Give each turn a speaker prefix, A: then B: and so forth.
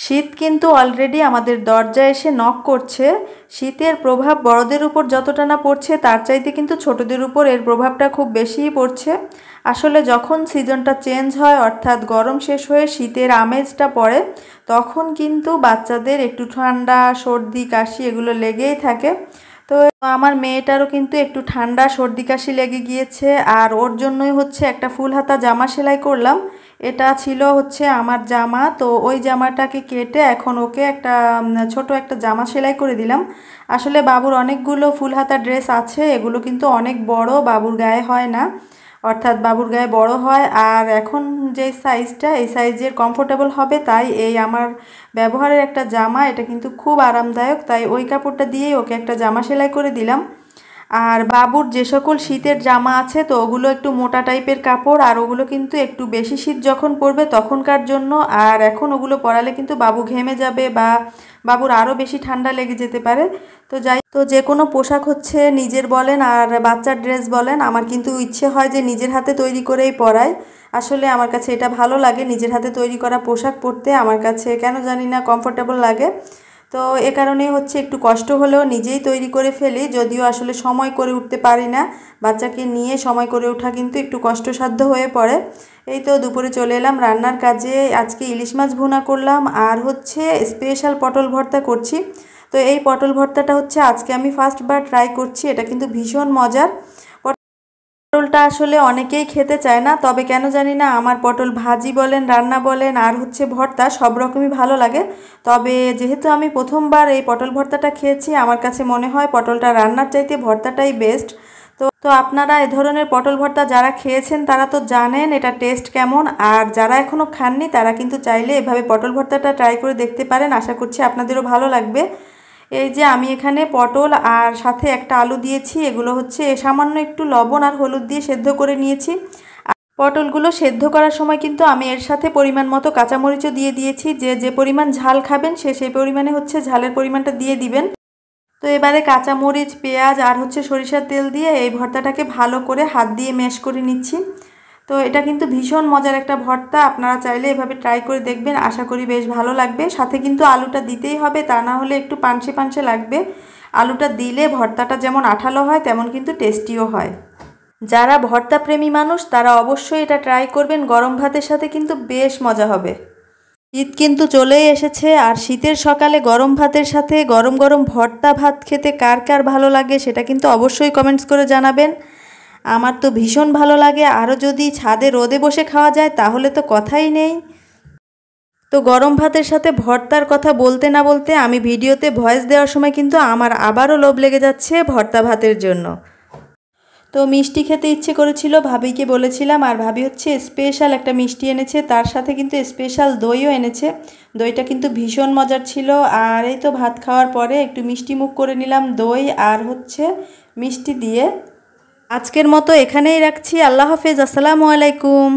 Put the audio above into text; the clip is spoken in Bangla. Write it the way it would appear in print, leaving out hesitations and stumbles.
A: শীত কিন্তু অলরেডি আমাদের দরজায় এসে নক করছে। শীতের প্রভাব বড়দের উপর যতটা না পড়ছে তার চাইতে কিন্তু ছোটদের উপর এর প্রভাবটা খুব বেশিই পড়ছে। আসলে যখন সিজনটা চেঞ্জ হয় অর্থাৎ গরম শেষ হয়ে শীতের আমেজটা পড়ে তখন কিন্তু বাচ্চাদের একটু ঠান্ডা সর্দি কাশি এগুলো লেগেই থাকে। তো আমার মেয়েটারও কিন্তু একটু ঠান্ডা সর্দি কাশি লেগে গিয়েছে, আর ওর জন্যই হচ্ছে একটা ফুল হাতা জামা সেলাই করলাম। এটা ছিল হচ্ছে আমার জামা, তো ওই জামাটাকে কেটে এখন ওকে একটা ছোট একটা জামা সেলাই করে দিলাম। আসলে বাবুর অনেকগুলো ফুল হাতা ড্রেস আছে, এগুলো কিন্তু অনেক বড়, বাবুর গায়ে হয় না, অর্থাৎ বাবুর গায়ে বড় হয়। আর এখন যে সাইজটা এই সাইজের কমফোর্টেবল হবে, তাই এই আমার ব্যবহারের একটা জামা, এটা কিন্তু খুব আরামদায়ক, তাই ওই কাপড়টা দিয়েই ওকে একটা জামা সেলাই করে দিলাম। আর বাবুর যে সকল শীতের জামা আছে তো ওগুলো একটু মোটা টাইপের কাপড়, আর ওগুলো কিন্তু একটু বেশি শীত যখন পড়বে তখনকার জন্য। আর এখন ওগুলো পরালে কিন্তু বাবু ঘেমে যাবে বা বাবুর আরও বেশি ঠান্ডা লেগে যেতে পারে। তো যে কোনো পোশাক হচ্ছে নিজের বলেন আর বাচ্চার ড্রেস বলেন, আমার কিন্তু ইচ্ছে হয় যে নিজের হাতে তৈরি করেই পরাই। আসলে আমার কাছে এটা ভালো লাগে, নিজের হাতে তৈরি করা পোশাক পরতে আমার কাছে কেন জানি না কমফোর্টেবল লাগে। তো এ কারণেই হচ্ছে একটু কষ্ট হলেও নিজেই তৈরি করে ফেলি, যদিও আসলে সময় করে উঠতে পারি না। বাচ্চাকে নিয়ে সময় করে ওঠা কিন্তু একটু কষ্টসাধ্য হয়ে পড়ে। এই তো দুপুরে চলে এলাম রান্নার কাজে। আজকে ইলিশ মাছ ভুনা করলাম আর হচ্ছে স্পেশাল পটল ভর্তা করছি। তো এই পটল ভর্তাটা হচ্ছে আজকে আমি ফার্স্টবার ট্রাই করছি, এটা কিন্তু ভীষণ মজার। পটলটা আসলে অনেকেই খেতে চায় না, তবে কেন জানি না আমার পটল ভাজি বলেন রান্না বলেন আর হচ্ছে ভর্তা সব রকমই ভালো লাগে। তবে যেহেতু আমি প্রথমবার এই পটল ভর্তাটা খেয়েছি, আমার কাছে মনে হয় পটলটা রান্নার চাইতে ভর্তাটাই বেস্ট। তো আপনারা এ ধরনের পটল ভর্তা যারা খেয়েছেন তারা তো জানেন এটা টেস্ট কেমন, আর যারা এখনও খাননি তারা কিন্তু চাইলে এভাবে পটল ভর্তাটা ট্রাই করে দেখতে পারেন, আশা করছি আপনাদেরও ভালো লাগবে। এই যে আমি এখানে পটল আর সাথে একটা আলু দিয়েছি, এগুলো হচ্ছে সামান্য একটু লবণ আর হলুদ দিয়ে সেদ্ধ করে নিয়েছি। পটলগুলো সেদ্ধ করার সময় কিন্তু আমি এর সাথে পরিমাণ মতো কাঁচামরিচও দিয়ে দিয়েছি, যে পরিমাণ ঝাল খাবেন সেই পরিমাণে হচ্ছে ঝালের পরিমাণটা দিয়ে দিবেন। তো এবারে কাঁচামরিচ পেঁয়াজ আর হচ্ছে সরিষার তেল দিয়ে এই ভর্তাটাকে ভালো করে হাত দিয়ে ম্যাশ করে নিচ্ছি। তো এটা কিন্তু ভীষণ মজার একটা ভর্তা, আপনারা চাইলে এভাবে ট্রাই করে দেখবেন, আশা করি বেশ ভালো লাগবে। সাথে কিন্তু আলুটা দিতেই হবে, তা না হলে একটু পানসে পানসে লাগবে। আলুটা দিলে ভর্তাটা যেমন আঠালো হয় তেমন কিন্তু টেস্টিও হয়। যারা ভর্তা প্রেমী মানুষ তারা অবশ্যই এটা ট্রাই করবেন, গরম ভাতের সাথে কিন্তু বেশ মজা হবে। শীত কিন্তু চলেই এসেছে, আর শীতের সকালে গরম ভাতের সাথে গরম গরম ভর্তা ভাত খেতে কার কার ভালো লাগে সেটা কিন্তু অবশ্যই কমেন্টস করে জানাবেন। আমার তো ভীষণ ভালো লাগে, আরও যদি ছাদে রোদে বসে খাওয়া যায় তাহলে তো কথাই নেই। তো গরম ভাতের সাথে ভর্তার কথা বলতে না বলতে আমি ভিডিওতে ভয়েস দেওয়ার সময় কিন্তু আমার আবারও লোভ লেগে যাচ্ছে ভর্তা ভাতের জন্য। তো মিষ্টি খেতে ইচ্ছে করেছিল, ভাবিকে বলেছিলাম, আর ভাবি হচ্ছে স্পেশাল একটা মিষ্টি এনেছে, তার সাথে কিন্তু স্পেশাল দইও এনেছে। দইটা কিন্তু ভীষণ মজার ছিল। আর এই তো ভাত খাওয়ার পরে একটু মিষ্টি মুখ করে নিলাম দই আর হচ্ছে মিষ্টি দিয়ে। আজকের মতো এখানেই রাখছি। আল্লাহ হাফেজ, আসসালামু আলাইকুম।